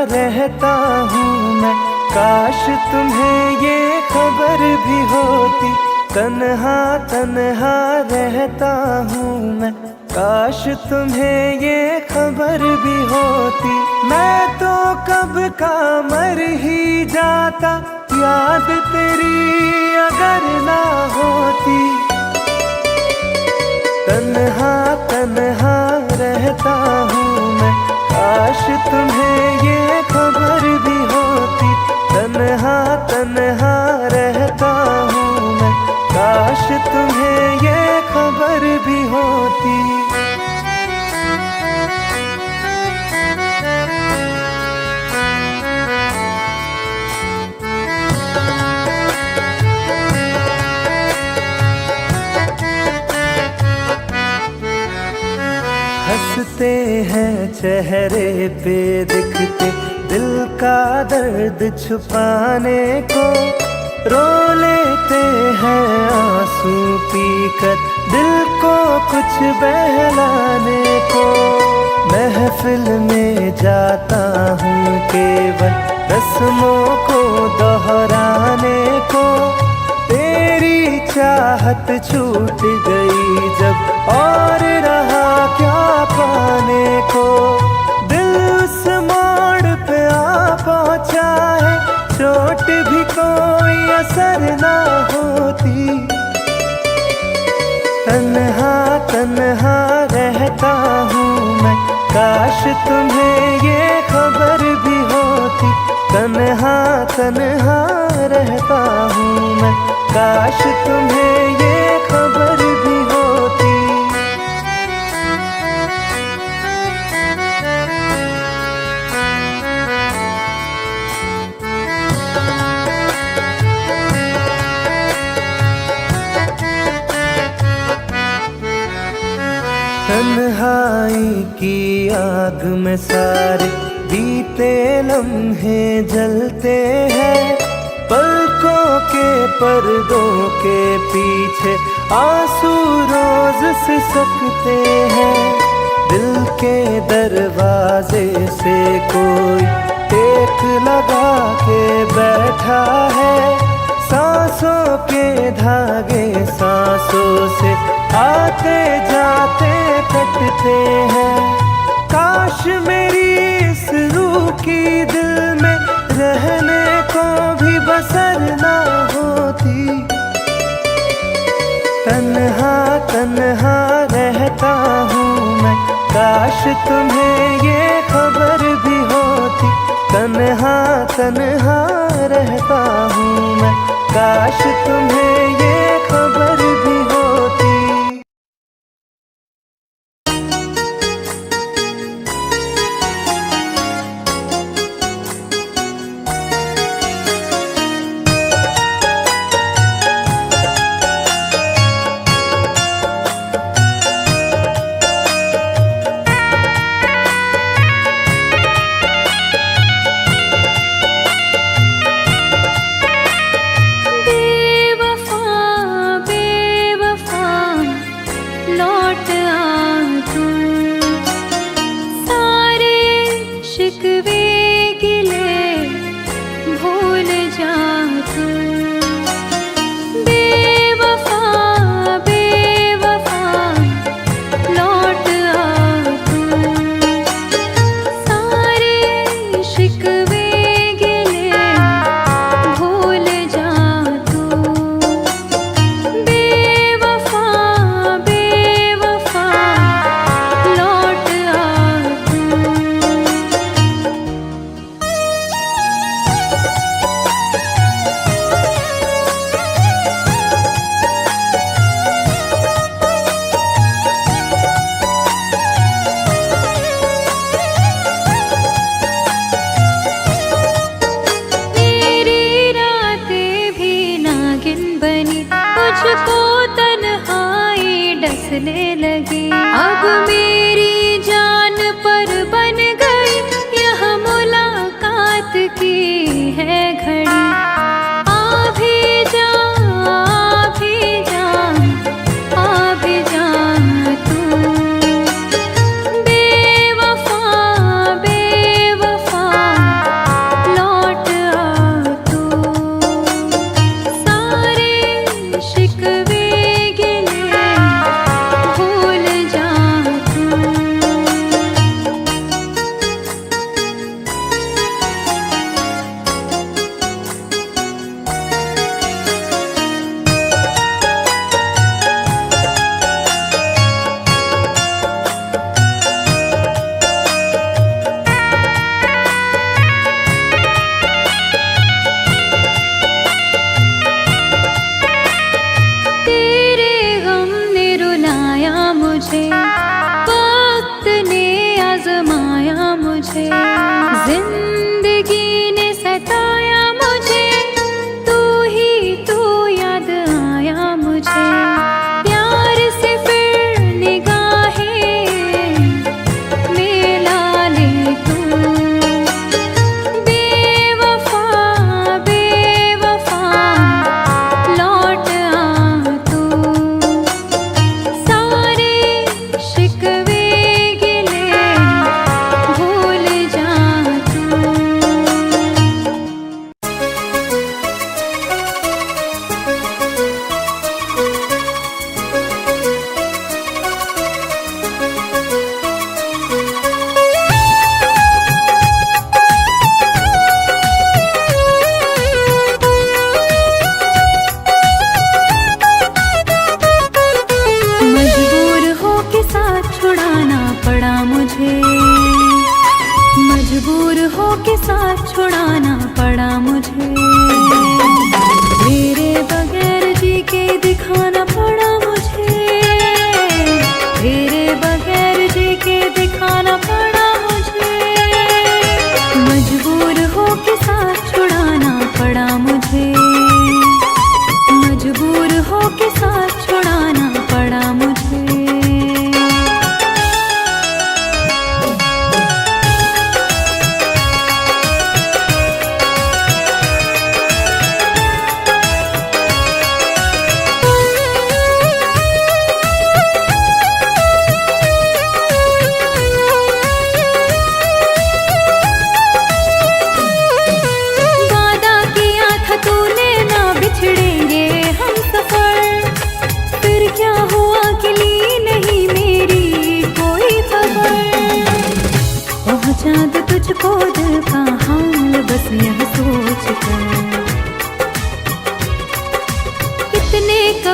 रहता हूँ मैं, काश तुम्हें ये खबर भी होती। तन्हा तन्हा रहता हूँ मैं, काश तुम्हें ये खबर भी होती। मैं तो कब का मर ही जाता, याद तेरी अगर ना होती। तन्हा तन्हा रहता हूँ मैं, काश तुम्हें ये खबर भी होती। तन्हा तन्हा रहता हूँ मैं, काश तुम्हें ये खबर भी होती। हंसते हैं चेहरे पे दिखते, दिल का दर्द छुपाने को। रो लेते हैं आंसू पीकर, दिल को कुछ बहलाने को। महफिल में जाता हूँ केवल रस्मों को दोहराने को। तेरी चाहत छूट गई जब, और रहा क्या पाने को। दिल उस मोड़ पे आ पहुँचा है, चोट भी कोई असर ना होती। तन्हा तन्हा रहता हूँ मैं, काश तुम्हें ये खबर भी होती। तन्हा तन्हा रहता हूँ मैं, काश तुम्हें ये खबर भी होती। तन्हाई की आग में सारे बीते लम्हे जलते हैं। पलकों के पर्दों के पीछे आंसू रोज सिसकते हैं। दिल के दरवाजे से कोई टेक लगा के बैठा है। सांसों के धागे सांसों से आते जाते कटते हैं। काश मेरी इस रूह की दिल में रहने को भी बसर ना होती। तन्हा तन्हा रहता हूँ मैं, काश तुम्हें ये खबर भी होती। तन्हा तन्हा रहता हूँ मैं, काश तुम्हें ये खबर भी होती।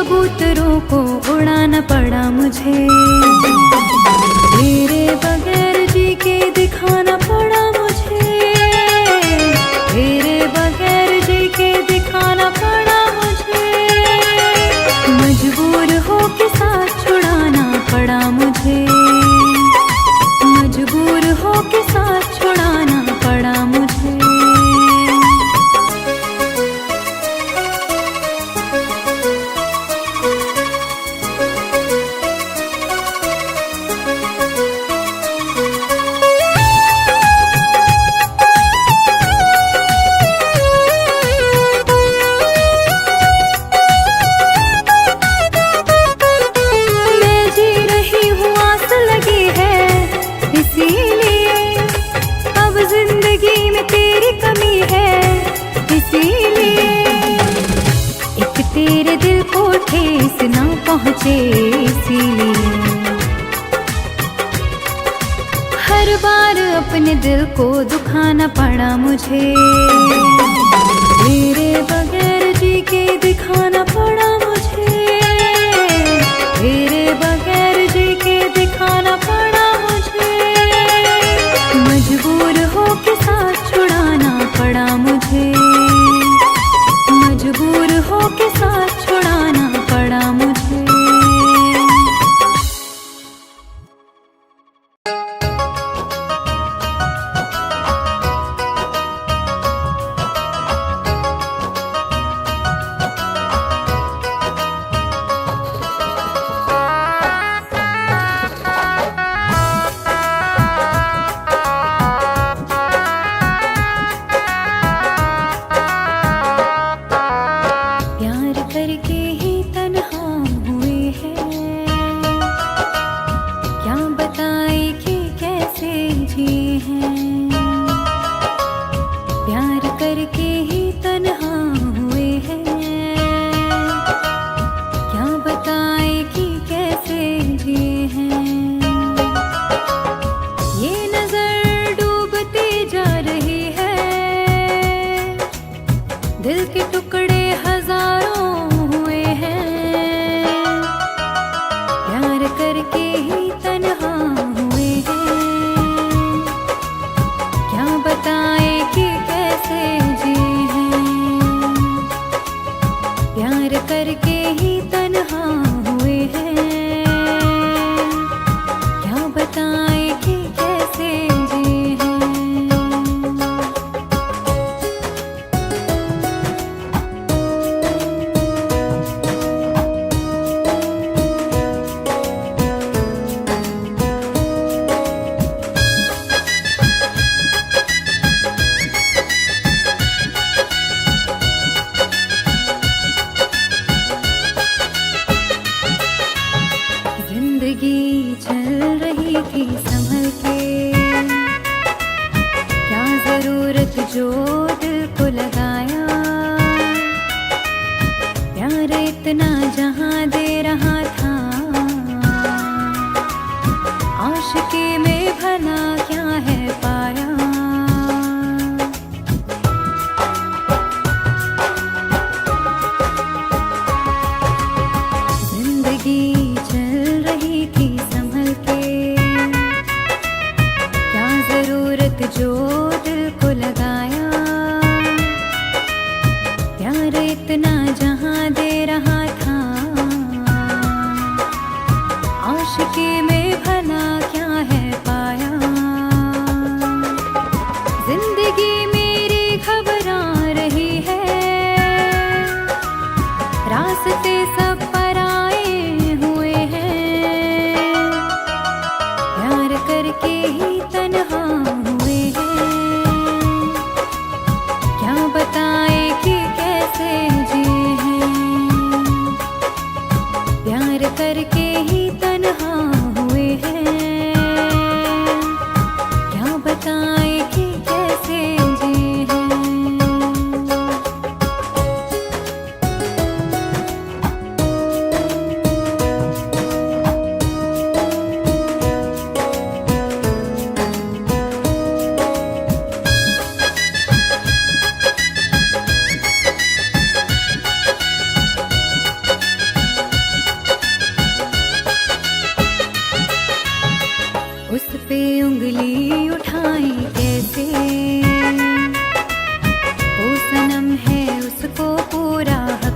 कबूतरों को उड़ाना पड़ा मुझे, तेरे बगैर जी के दिखाना पड़ा मुझे, तेरे बगैर जी के दिखाना पड़ा मुझे। मजबूर हो के साथ छुड़ाना पड़ा मुझे, मजबूर हो के साथ छुड़ाना पड़ा मुझे। तेरे दिल को ठेस ना पहुँचे इसीलिए हर बार अपने दिल को दुखाना पड़ा मुझे, तेरे बगैर जी के दिखाना पड़ा मुझे, तेरे बगैर जी के दिखाना पड़ा मुझे। मजबूर हो के साथ छुड़ाना पड़ा मुझे, मजबूर हो के साथ छुड़ाना पड़ा मुझे।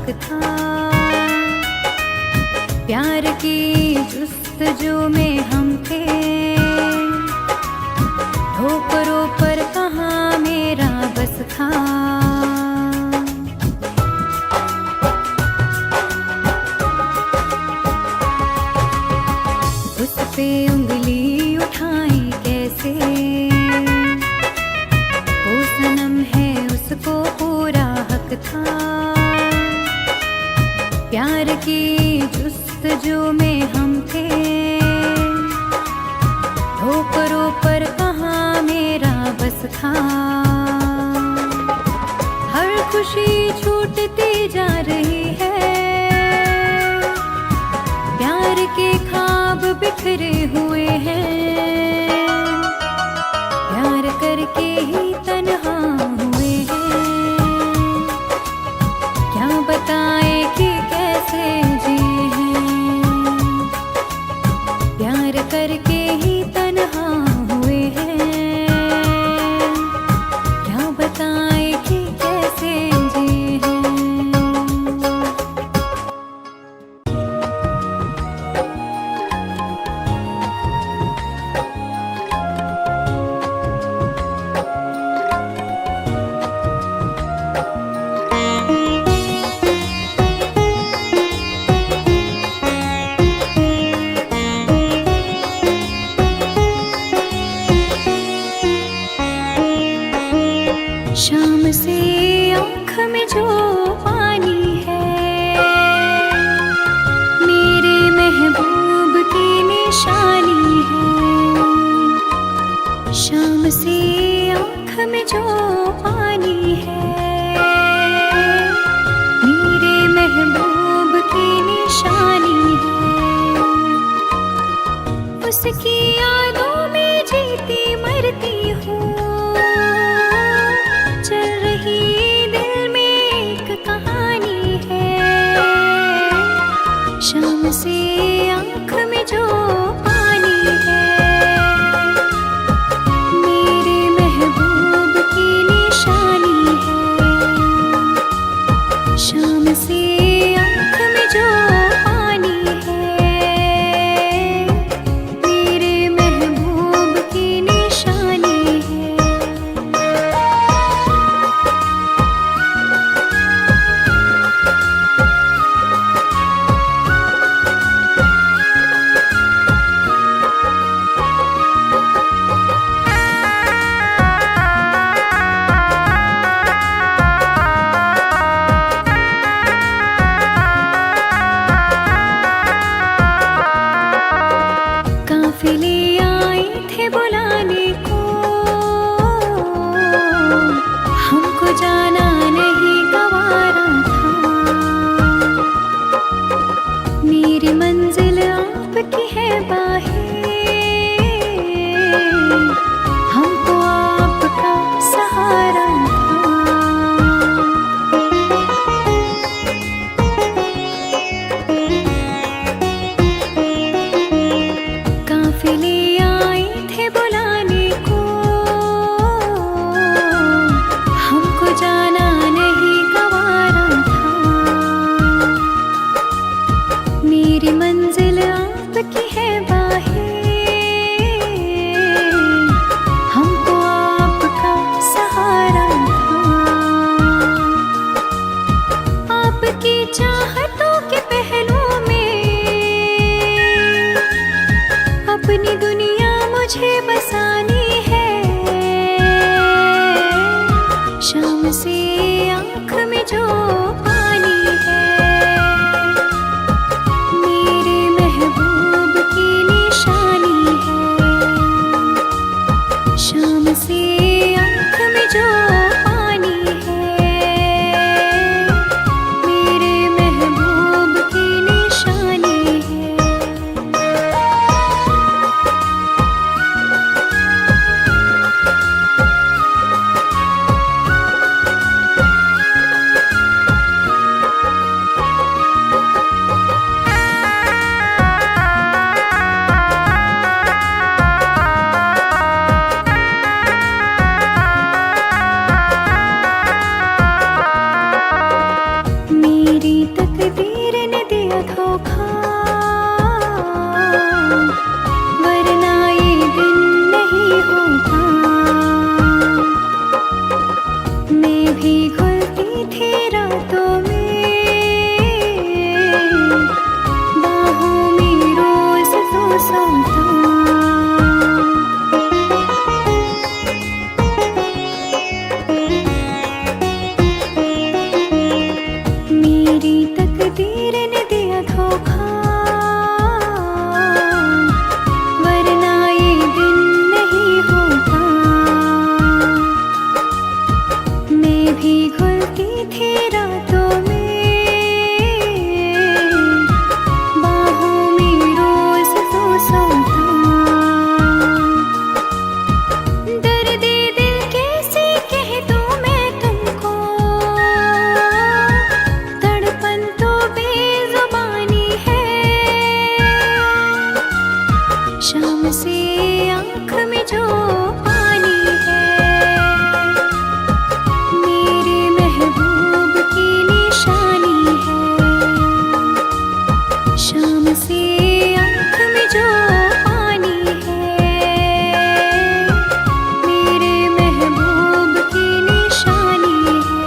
हक था। प्यार की जुस्तजू में हम थे, ठोकरों पर कहाँ मेरा बस था। उस पे उंगली उठाई कैसे, वो सनम है उसको पूरा हक था। प्यार की जुस्तजू में हम थे, ठोकरों पर कहाँ मेरा बस था। हर खुशी छूटती जा रही है, प्यार के ख्वाब बिखरे हुए हैं। प्यार करके ही तन्हा हुए हैं, क्या बताए कि कैसे जिए हैं। प्यार करके ही तन्हा हुए हैं, क्या बताए कि कैसे जिए हैं। शाम से आँख में जो पानी है, मेरे महबूब की निशानी है। शाम से आँख में जो पानी है, मेरे महबूब की निशानी है। उसकी यादों में जीती मरती हूँ, चल रही दिल में एक कहानी है। शाम से आँख में जो पानी है, मेरे महबूब की निशानी है। शाम से आँख में जो पानी है, मेरे महबूब की निशानी है। काफिले आए थे बुलाने को, हमको जाना नहीं गवारा था। मेरी मंजिल आपकी है बाहें, हमको आपका सहारा था। काफिले आए थे बुलाने को, हमको जाना नहीं गवारा था। मेरी मंजिल आपकी है बाहें, हमको आपका सहारा था। आपकी चाहतों के पहलू में अपनी दुनिया मुझे बसानी है। शाम से आँख में जो पानी है, मेरे महबूब की निशानी है। शाम से आँख में जो पानी है, मेरे महबूब तकदीर ने दिया धोखा, वरना ये दिन नहीं होता। मैं भी घुलती थी रातों में, बाहों में रोज तो सोता। दर्द दिल कैसे कह दूं मैं तुमको, तड़पन तो बेजुबानी है। शाम से आँख में जो पानी है, मेरे महबूब की निशानी है। शाम से आँख में जो पानी है, मेरे महबूब की निशानी है।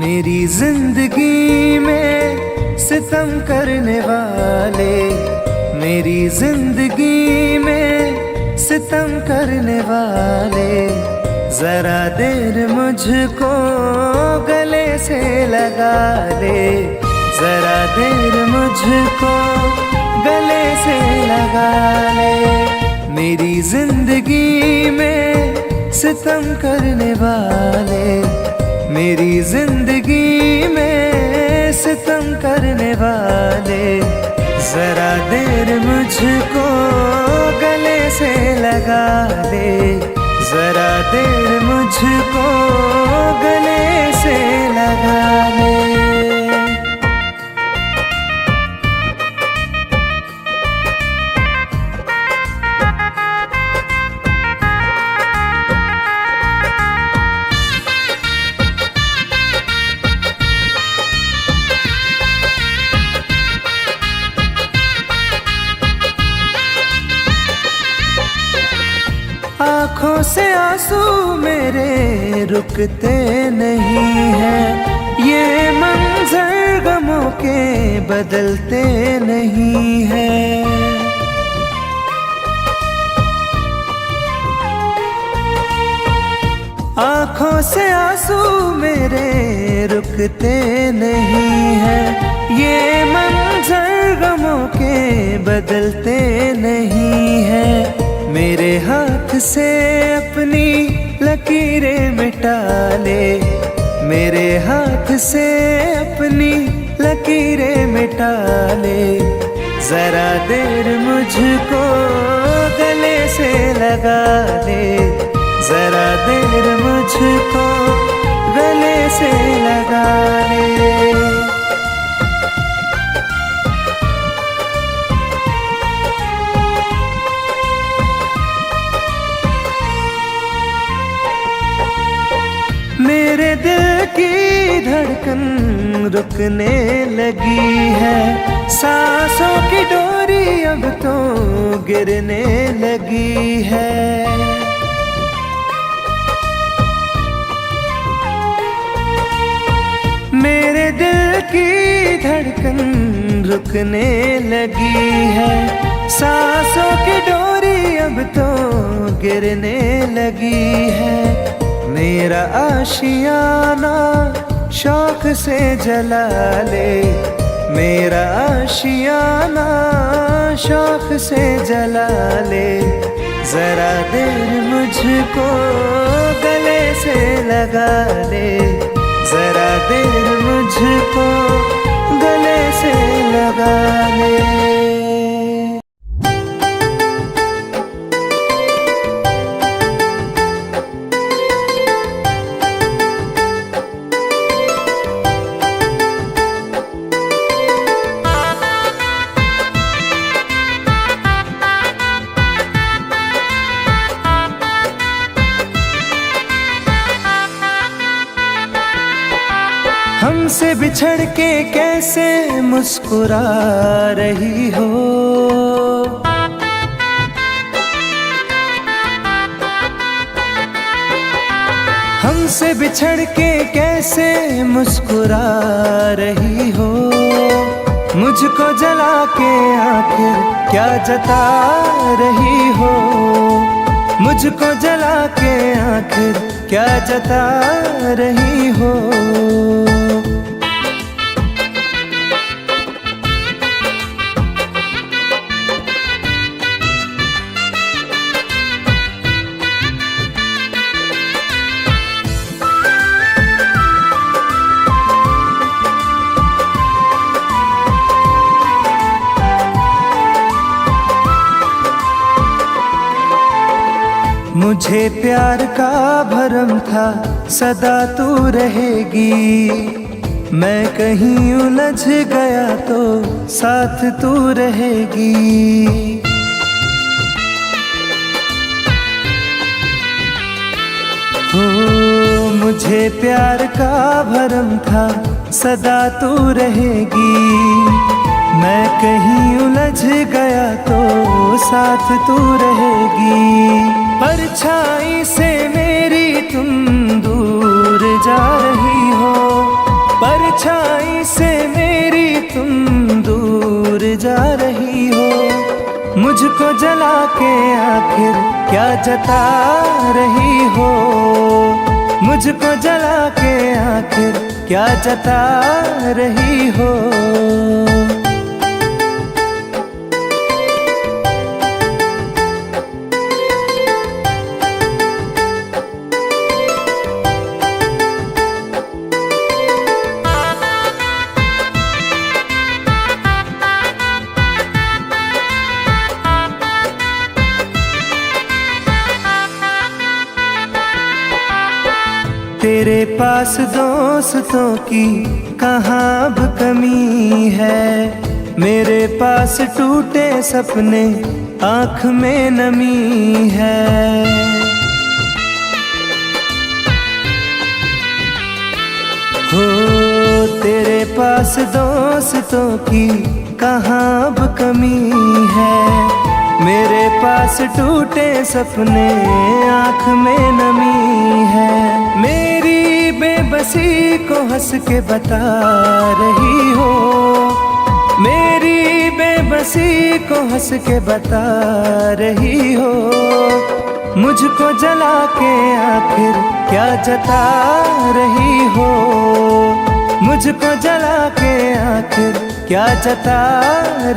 मेरी जिंदगी में सितम करने वाले, मेरी जिंदगी में सितम करने वाले, जरा देर मुझको गले से लगा ले, जरा देर मुझको गले से लगा ले। मेरी जिंदगी में सितम करने वाले, मेरी जिंदगी में सितम करने वाले, जरा देर मुझको गले से लगा ले, जरा देर मुझको गले से लगा ले। आँखों से आंसू मेरे रुकते नहीं हैं, ये मंजर गमों के बदलते नहीं हैं। आँखों से आंसू मेरे रुकते नहीं हैं, ये मंजर गमों के बदलते नहीं हैं। मेरे हाथ से अपनी लकीरें मिटा ले, मेरे हाथ से अपनी लकीरें मिटा ले, जरा देर मुझको गले से लगा ले, जरा देर मुझको गले से लगा ले। मेरे दिल की धड़कन रुकने लगी है, सांसों की डोरी अब तो गिरने लगी है। मेरे दिल की धड़कन रुकने लगी है, सांसों की डोरी अब तो गिरने लगी है। मेरा आशियाना शौक से जला ले, मेरा आशियाना शौक से जला ले, जरा देर मुझको गले से लगा ले, जरा देर मुझको गले से लगा ले। हमसे बिछड़ के कैसे मुस्कुरा रही हो, हमसे बिछड़ के कैसे मुस्कुरा रही हो, मुझको जला के आखिर क्या जता रही हो, मुझको जला के आखिर क्या जता रही हो। मुझे प्यार का भरम था सदा तू रहेगी, मैं कहीं उलझ गया तो साथ तू रहेगी। हो मुझे प्यार का भरम था सदा तू रहेगी, मैं कहीं उलझ गया तो साथ तू रहेगी। परछाई से मेरी तुम दूर जा रही हो, परछाई से मेरी तुम दूर जा रही हो, मुझको जला के आखिर क्या जता रही हो, मुझको जला के आखिर क्या जता रही हो। तेरे पास दोस्तों की कहाँ अब कमी है, मेरे पास टूटे सपने आँख में नमी है। हो तेरे पास दोस्तों की कहाँ अब कमी है, मेरे पास टूटे सपने आँख में नमी है। मेरी बेबसी को हंस के बता रही हो, मेरी बेबसी को हंस के बता रही हो, मुझको जला के आखिर क्या जता रही हो, मुझको जला के आखिर क्या जता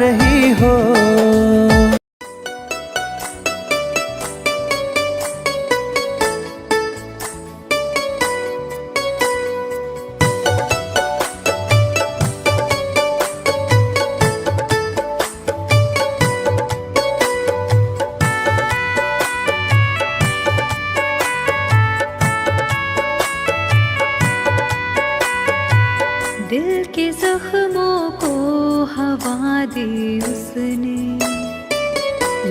रही हो। दिल के जख्मों को हवा दी उसने,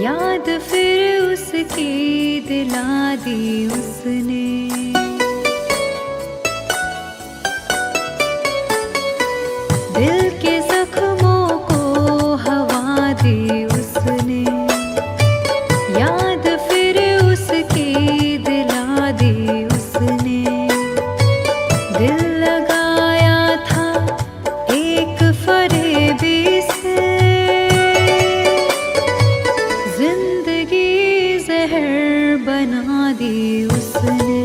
याद फिर उसकी दिला दी उसने। दिल के जख्मों को हवा दी उसने, याद फिर उसकी दिला दी उसने। दिल लगाया था एक फरेबी से, जिंदगी जहर बना दी उसने,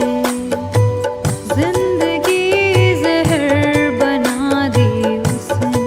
जिंदगी जहर बना दी उसने।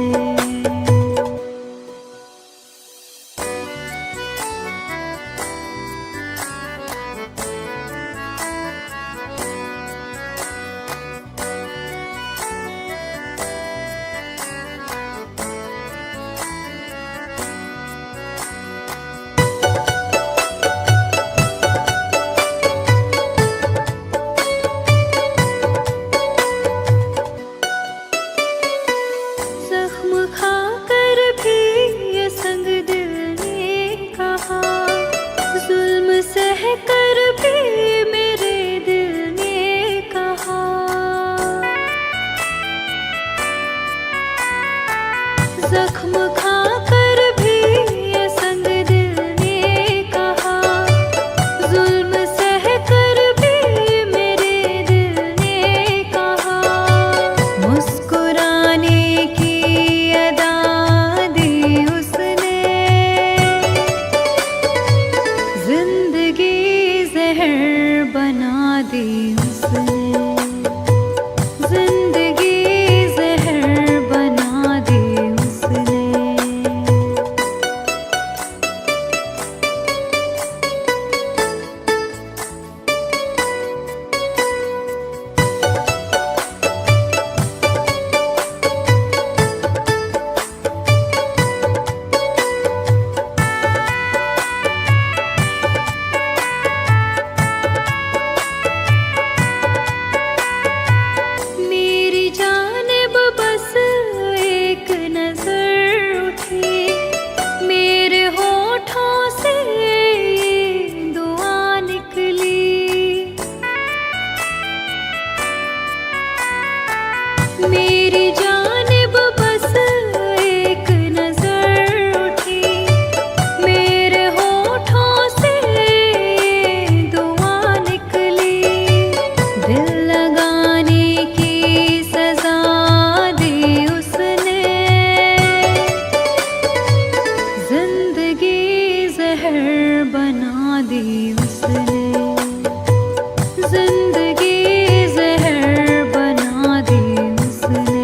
बना दी उसने, जिंदगी जहर बना दी उसने।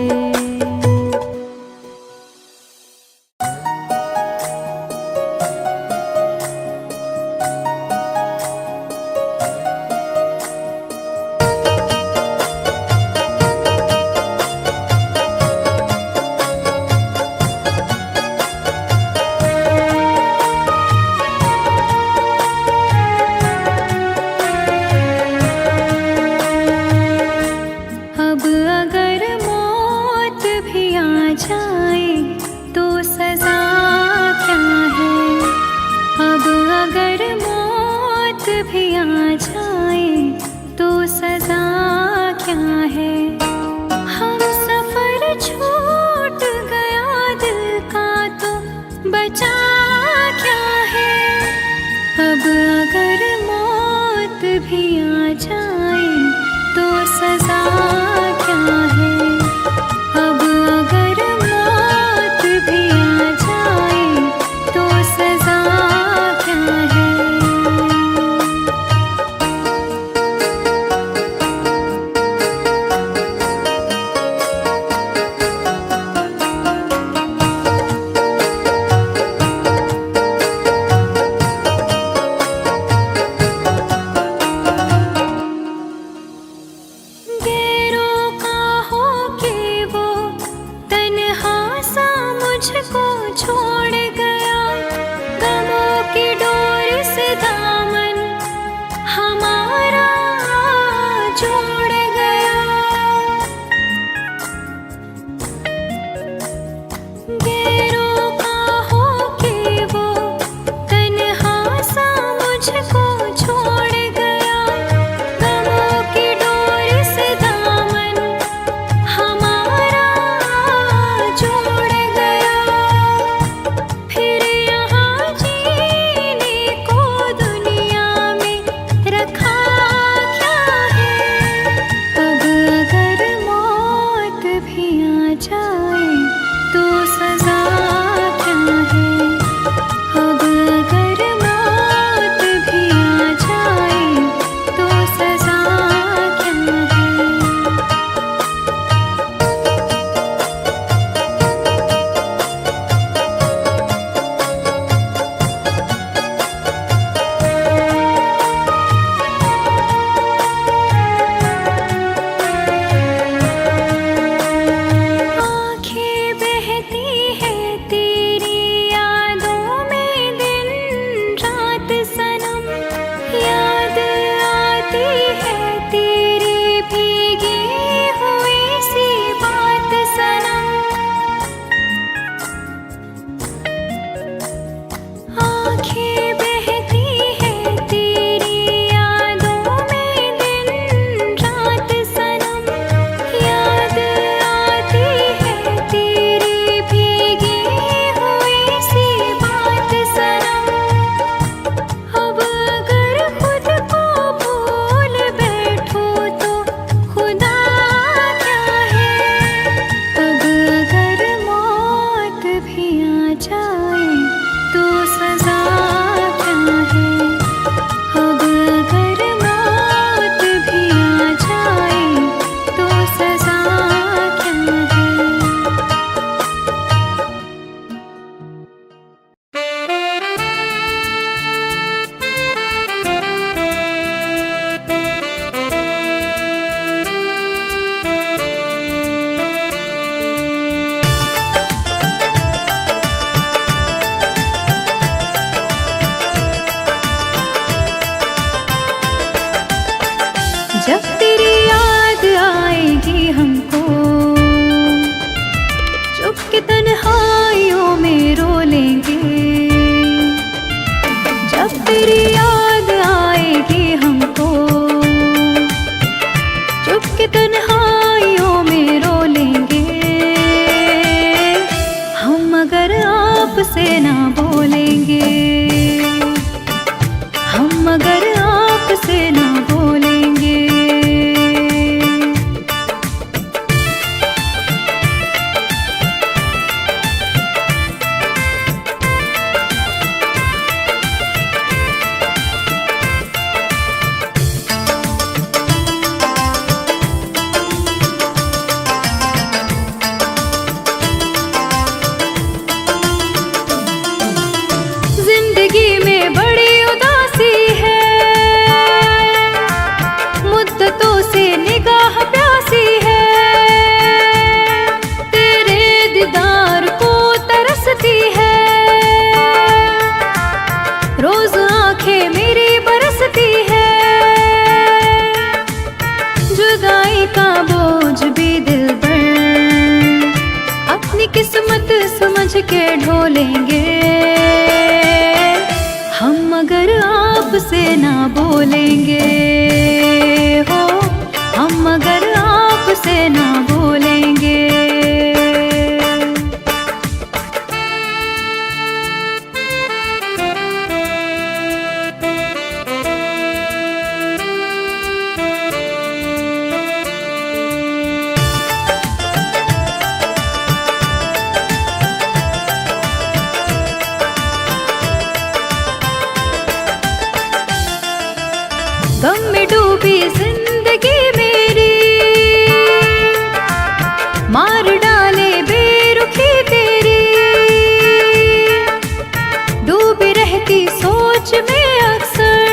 अब अगर मौत भी आ जाए तो सजा क्या है? अब अगर मौत भी आ जाए तो सजा क्या है? हम सफर छूट गया दिल का तो बचा क्या है? अब अगर मौत भी आ जाए तो सजा क्या है? अब अगर मौत भी आ जाए तो सजा क्या है? गैरों का हो के वो तन्हा सा मुझको छोड़ गया, गमों की डोर से दामन हमारा जोड़ गया। गैरों का हो के वो तन्हा सा मुझको छोड़ गया, गमों की डोर से दामन हमारा जोड़ गया। फिर यहाँ जीने को दुनिया में रखा क्या है? अब अगर मौत भी आ जाए तो सजा क्या है? अब अगर मौत भी आ जाए तो सजा क्या है? आँखें बहती है तेरी यादों में दिन रात सनम, याद आती है तेरी भीगी हुई सी बात सनम। आँखें बहती है तेरी यादों में दिन रात सनम, याद आती है तेरी भीगी हुई सी बात सनम। अब अगर खुद को भूल बैठूं तो खुदा क्या है? अब अगर मौत भी आ जाए तो सजा क्या है? अब अगर मौत भी आ जाए तो सजा क्या है? जब तेरी याद आएगी हमको, चुप के तन्हाइयों में रो लेंगे। जब तेरी याद आएगी हमको, चुप के तन्हाइयों में रो लेंगे। हम मगर आपसे ना बोलेंगे, हम मगर आपसे ना बोलेंगे। के ढोलेंगे, हम मगर आपसे ना बोलेंगे हो, हम मगर आपसे ना बोलेंगे। गम में डूबी जिंदगी मेरी, मार डाले बेरुखी तेरी। डूबी रहती सोच में अक्सर,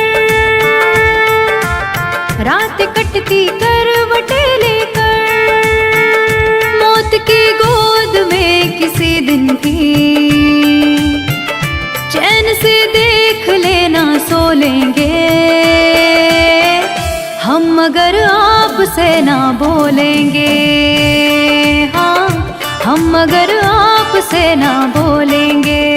रात कटती करवटें लेकर। मौत की गोद में किसी दिन भी चैन से देख लेना सो लेंगे, हम मगर आपसे ना बोलेंगे। हाँ, हम मगर आपसे ना बोलेंगे।